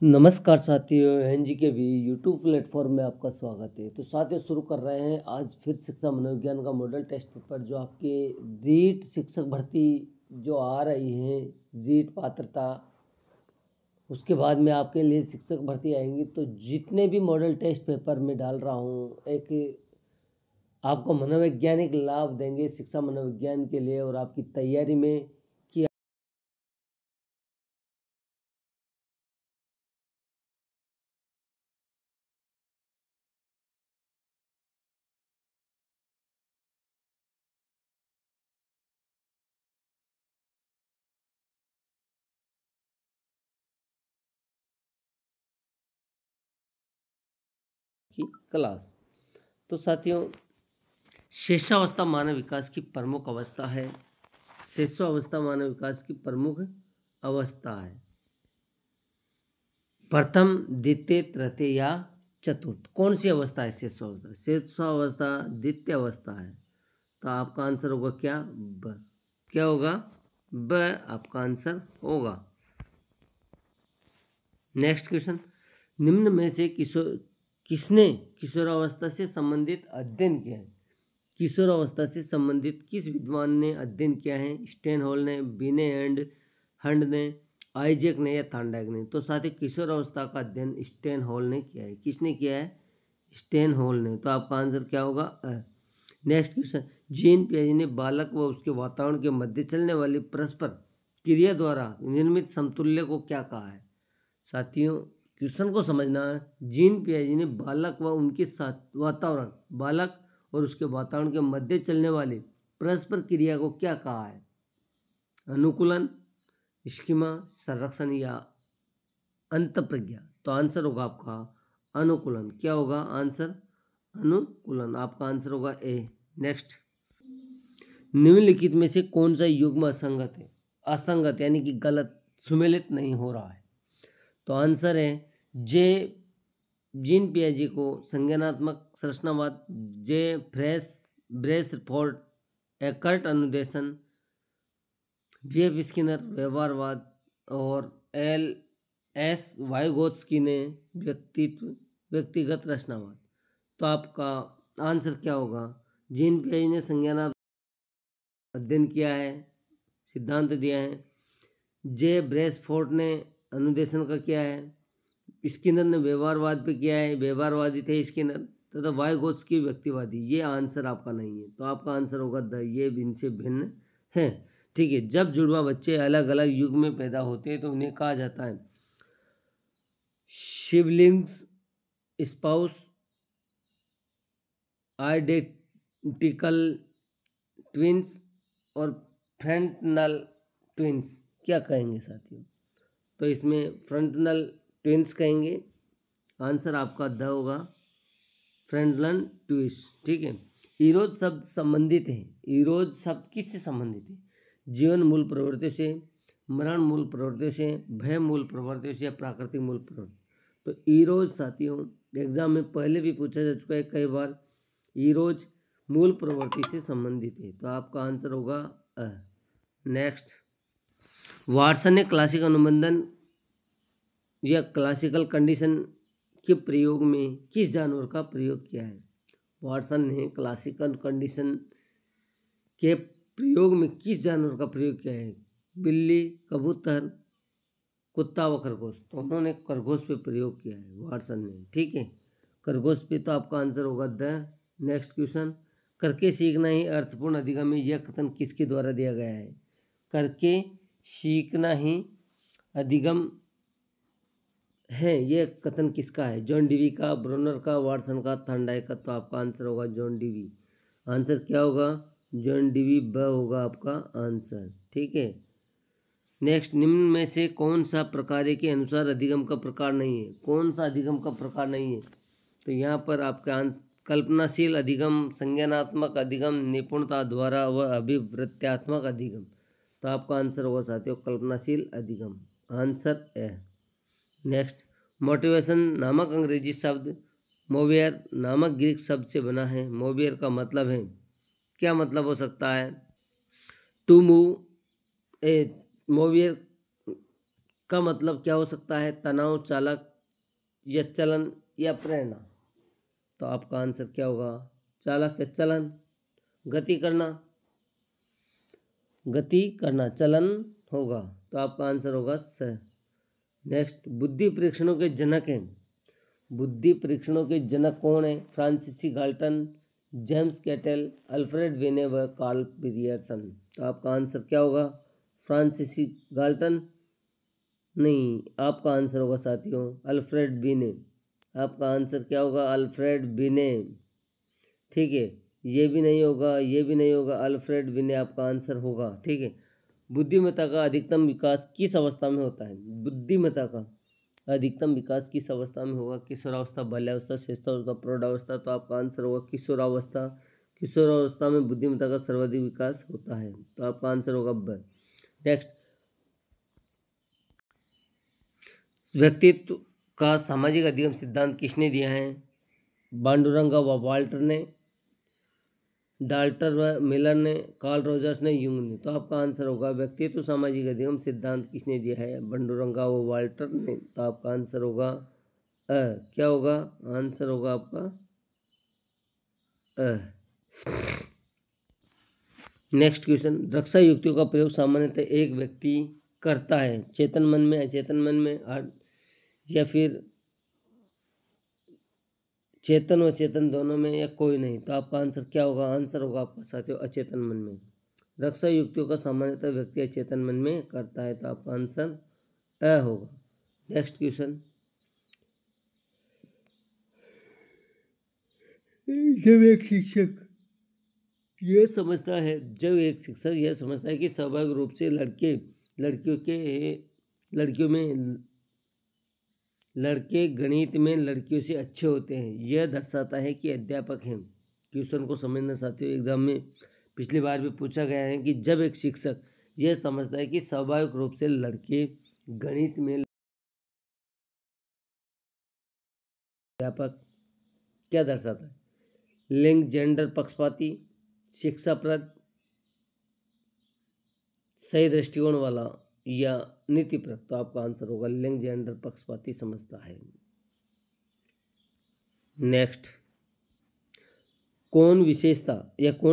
नमस्कार साथियों, एनजी के भी यूट्यूब प्लेटफॉर्म में आपका स्वागत है। तो साथियों, शुरू कर रहे हैं आज फिर शिक्षा मनोविज्ञान का मॉडल टेस्ट पेपर जो आपके रीट शिक्षक भर्ती जो आ रही है, रीट पात्रता, उसके बाद में आपके लिए शिक्षक भर्ती आएंगी। तो जितने भी मॉडल टेस्ट पेपर में डाल रहा हूँ, एक आपको मनोवैज्ञानिक लाभ देंगे शिक्षा मनोविज्ञान के लिए और आपकी तैयारी में कि की क्लास। तो साथियों, शिष्यावस्था मानव विकास की प्रमुख अवस्था है। शिष्यावस्था मानव विकास की प्रमुख अवस्था है। प्रथम, द्वितीय, तृतीय या चतुर्थ। कौन सी अवस्था है शिष्यावस्था? शिष्यावस्था द्वितीय अवस्था है। तो आपका आंसर होगा क्या? ब। क्या होगा? ब आपका आंसर होगा। नेक्स्ट क्वेश्चन, निम्न में से किसने किशोरावस्था से संबंधित अध्ययन किया है? किशोरावस्था से संबंधित किस विद्वान ने अध्ययन किया है? स्टेनहोल ने, बिने एंड हंड ने, आइजैक ने या थांडाइक ने? तो साथ ही किशोरावस्था का अध्ययन स्टेनहोल ने किया है। किसने किया है? स्टेनहोल ने। तो आपका आंसर क्या होगा? नेक्स्ट क्वेश्चन, जीन पियाजे ने बालक व उसके वातावरण के मध्य चलने वाली परस्पर क्रिया द्वारा निर्मित समतुल्य को क्या कहा है? साथियों, क्वेश्चन को समझना है। जीन पियाजे ने बालक व उनके साथ वातावरण, बालक और उसके वातावरण के मध्य चलने वाली परस्पर क्रिया को क्या कहा है? अनुकूलन, स्कीमा, संरक्षण या अंतःप्रज्ञा? तो आंसर होगा आपका अनुकूलन। क्या होगा आंसर? अनुकूलन। आपका आंसर होगा ए। नेक्स्ट, निम्नलिखित में से कौन सा युग्म असंगत है? असंगत यानी कि गलत, सुमेलित नहीं हो रहा है। तो आंसर है जे। जीन पियाजे को संज्ञानात्मक संरचनावाद, जे ब्रेसफोर्ड एकर्ट अनुदेशन, वी स्किनर व्यवहारवाद और एल एस वाइगोत्स्की ने व्यक्तिगत रचनावाद। तो आपका आंसर क्या होगा? जीन पियाजे ने संज्ञानात्मक अध्ययन किया है, सिद्धांत दिया है। जे ब्रेसफोर्ड ने अनुदेशन का किया है। स्किनर ने व्यवहारवाद पे किया है, व्यवहारवादी थे स्किनर। तथा वाइगोत्स्की व्यक्तिवादी। ये आंसर आपका नहीं है। तो आपका आंसर होगा द। ये इनसे भिन्न है। ठीक है, जब जुड़वा बच्चे अलग अलग युग में पैदा होते हैं तो उन्हें कहा जाता है सिबलिंग्स, स्पाउस, आइडेंटिकल ट्विंस और फ्रंटनल ट्विंस। क्या कहेंगे साथियों? तो इसमें फ्रंटनल ट्विंस कहेंगे। आंसर आपका द होगा, फ्रंटनल ट्विंस। ठीक है, इरोज शब्द संबंधित है। इरोज शब्द किससे संबंधित है? जीवन मूल प्रवृत्तियों से, मरण मूल प्रवृत्तियों से, भय मूल प्रवृत्तियों से या प्राकृतिक मूल प्रवृत्ति? तो इरोज साथियों, एग्जाम में पहले भी पूछा जा चुका है कई बार। इरोज मूल प्रवृत्ति से संबंधित है। तो आपका आंसर होगा अ। नेक्स्ट, वाटसन ने क्लासिक अनुबंधन या क्लासिकल कंडीशन के प्रयोग में किस जानवर का प्रयोग किया है? वाटसन ने क्लासिकल कंडीशन के प्रयोग में किस जानवर का प्रयोग किया है? बिल्ली, कबूतर, कुत्ता व खरगोश? तो उन्होंने खरगोश पे प्रयोग किया है वाटसन ने। ठीक है, खरगोश पे। तो आपका आंसर होगा द। नेक्स्ट क्वेश्चन, करके सीखना ही अर्थपूर्ण अधिगम है, यह कथन किसके द्वारा दिया गया है? करके सीखना ही अधिगम है, यह कथन किसका है? जॉन डीवी का, ब्रोनर का, वाटसन का, थॉर्नडाइक का? तो आपका आंसर होगा जॉन डीवी। आंसर क्या होगा? जॉन डीवी ब होगा आपका आंसर। ठीक है, नेक्स्ट, निम्न में से कौन सा प्रकार के अनुसार अधिगम का प्रकार नहीं है? कौन सा अधिगम का प्रकार नहीं है? तो यहाँ पर आपका कल्पनाशील अधिगम, संज्ञानात्मक अधिगम, निपुणता द्वारा व अभिवृत्त्यात्मक अधिगम? तो आपका आंसर होगा साथियों कल्पनाशील अधिगम। आंसर है। नेक्स्ट, मोटिवेशन नामक अंग्रेजी शब्द मोवियर नामक ग्रीक शब्द से बना है। मोवियर का मतलब है, क्या मतलब हो सकता है? To move. ए मोवियर का मतलब क्या हो सकता है? तनाव, चालक या चलन या प्रेरणा। तो आपका आंसर क्या होगा? चालक या चलन। गति करना, गति करना चलन होगा, तो आपका आंसर होगा स। नेक्स्ट, बुद्धि परीक्षणों के जनक हैं। बुद्धि परीक्षणों के जनक कौन है? फ्रांसीसी गाल्टन, जेम्स कैटल, अल्फ्रेड विने व कार्ल पियर्सन। तो आपका आंसर क्या होगा? फ्रांसीसी गाल्टन नहीं, आपका आंसर होगा साथियों अल्फ्रेड विने। आपका आंसर क्या होगा? अल्फ्रेड विने। ठीक है, ये भी नहीं होगा, ये भी नहीं होगा, अल्फ्रेड विने आपका आंसर होगा। ठीक है, बुद्धिमत्ता का अधिकतम विकास किस अवस्था में होता है? बुद्धिमत्ता का अधिकतम विकास किस अवस्था में होगा? किशोरावस्था, बाल्यावस्था, श्रेष्ठावस्था, प्रौढ़ावस्था। तो आपका आंसर होगा किशोरावस्था। किशोरावस्था में बुद्धिमत्ता का सर्वाधिक विकास होता है, तो आपका आंसर होगा ब। नेक्स्ट, व्यक्तित्व का सामाजिक अधिगम सिद्धांत किसने दिया है? बांडुरंगा व वाल्टर ने, डाल्टर व मिलर ने, कार्ल रोजर्स ने, यूंग ने। तो आपका आंसर होगा व्यक्तित्व सामाजिक अधिगम सिद्धांत किसने दिया है? बांडुरंगा व वाल्टर ने। तो आपका आंसर होगा क्या होगा? आंसर होगा आपका नेक्स्ट क्वेश्चन, रक्षा युक्तियों का प्रयोग सामान्यतः एक व्यक्ति करता है चेतन मन में, अचेतन मन में, या फिर चेतन व चेतन दोनों में, या कोई नहीं। तो आपका आंसर क्या होगा? आंसर होगा आपका साथियों अचेतन मन में। रक्षा युक्तियों का सामान्यतः व्यक्ति अचेतन मन में करता है, तो आपका आंसर होगा। नेक्स्ट क्वेश्चन, जब एक शिक्षक यह समझता है कि स्वाभाविक रूप से लड़के गणित में लड़कियों से अच्छे होते हैं, यह दर्शाता है कि अध्यापक हैं। क्वेश्चन को समझना साथियों, एग्जाम में पिछली बार भी पूछा गया है कि जब एक शिक्षक यह समझता है कि स्वाभाविक रूप से लड़के गणित में, अध्यापक क्या दर्शाता है? लिंग, जेंडर, पक्षपाती, शिक्षाप्रद, सही दृष्टिकोण वाला, या नीतिप्रद। तो आपका आंसर होगा लिंग, जेंडर, पक्षपाती समझता है। नेक्स्ट, कौन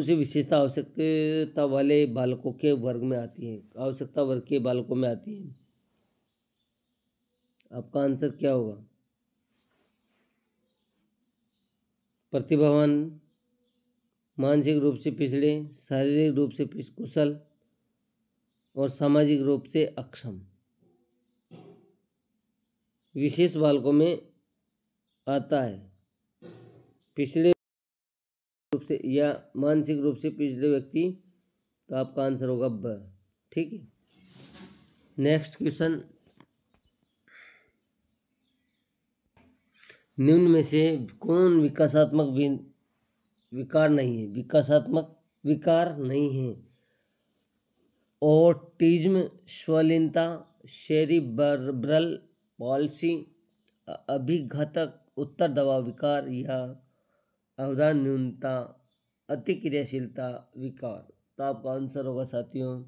सी विशेषता आवश्यकता वाले बालकों के वर्ग में आती है? आवश्यकता वर्ग के बालकों में आती है, आपका आंसर क्या होगा? प्रतिभावान, मानसिक रूप से पिछड़े, शारीरिक रूप से कुशल और सामाजिक रूप से अक्षम। विशेष बालकों में आता है पिछड़े रूप से या मानसिक रूप से पिछड़े व्यक्ति, तो आपका आंसर होगा ब। ठीक है, नेक्स्ट क्वेश्चन, निम्न में से कौन विकासात्मक विकार नहीं है? ऑटिज्म, स्वलीनता, सेरिब्रल पॉल्सी, अभिघातक उत्तर दबाव विकार, या अवधान न्यूनता, अतिक्रियाशीलता विकार। तो आपका आंसर होगा साथियों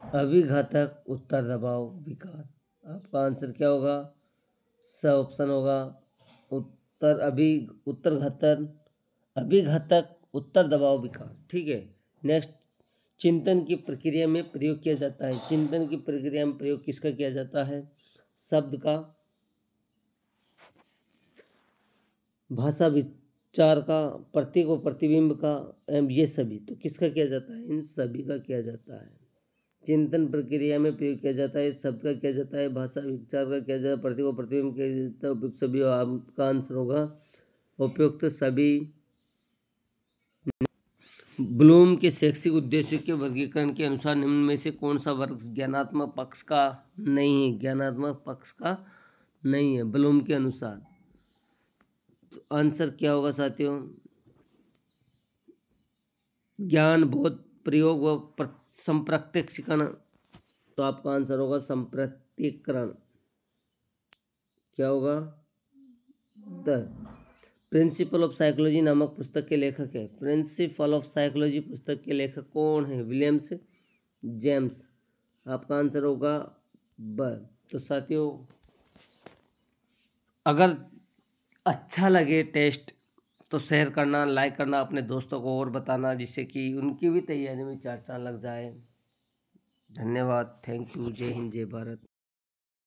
अभिघातक उत्तर दबाव विकार। आपका आंसर क्या होगा? स ऑप्शन होगा अभिघातक उत्तर दबाव विकार। ठीक है, नेक्स्ट, चिंतन की प्रक्रिया में प्रयोग किया जाता है। चिंतन की प्रक्रिया में प्रयोग किसका किया जाता है? शब्द का, भाषा विचार का, प्रतीक व प्रतिबिंब का, ये सभी। तो किसका किया जाता है? इन सभी का किया जाता है। चिंतन प्रक्रिया में प्रयोग किया जाता है, शब्द का किया जाता है, भाषा विचार का किया जाता है, प्रतीक व प्रतिबिंब किया जाता है, उपयुक्त सभी। आपका आंसर होगा उपयुक्त सभी। ब्लूम के शैक्षिक उद्देश्यों के वर्गीकरण के अनुसार निम्न में से कौन सा वर्ग ज्ञानात्मक पक्ष का नहीं है? ज्ञानात्मक पक्ष का नहीं है ब्लूम के अनुसार। तो आंसर क्या होगा साथियों? ज्ञान, बोध, प्रयोग व संप्रत्यक्षीकरण। तो आपका आंसर होगा संप्रत्यक्षीकरण। क्या होगा? द प्रिंसिपल ऑफ साइकोलॉजी नामक पुस्तक के लेखक है। प्रिंसिपल ऑफ साइकोलॉजी पुस्तक के लेखक कौन है? Williams James. आपका आंसर होगा ब। तो साथियों, अगर अच्छा लगे टेस्ट तो शेयर करना, लाइक करना, अपने दोस्तों को और बताना, जिससे कि उनकी भी तैयारी में 4 चाँद लग जाए। धन्यवाद। Thank you. जय हिंद, जय भारत।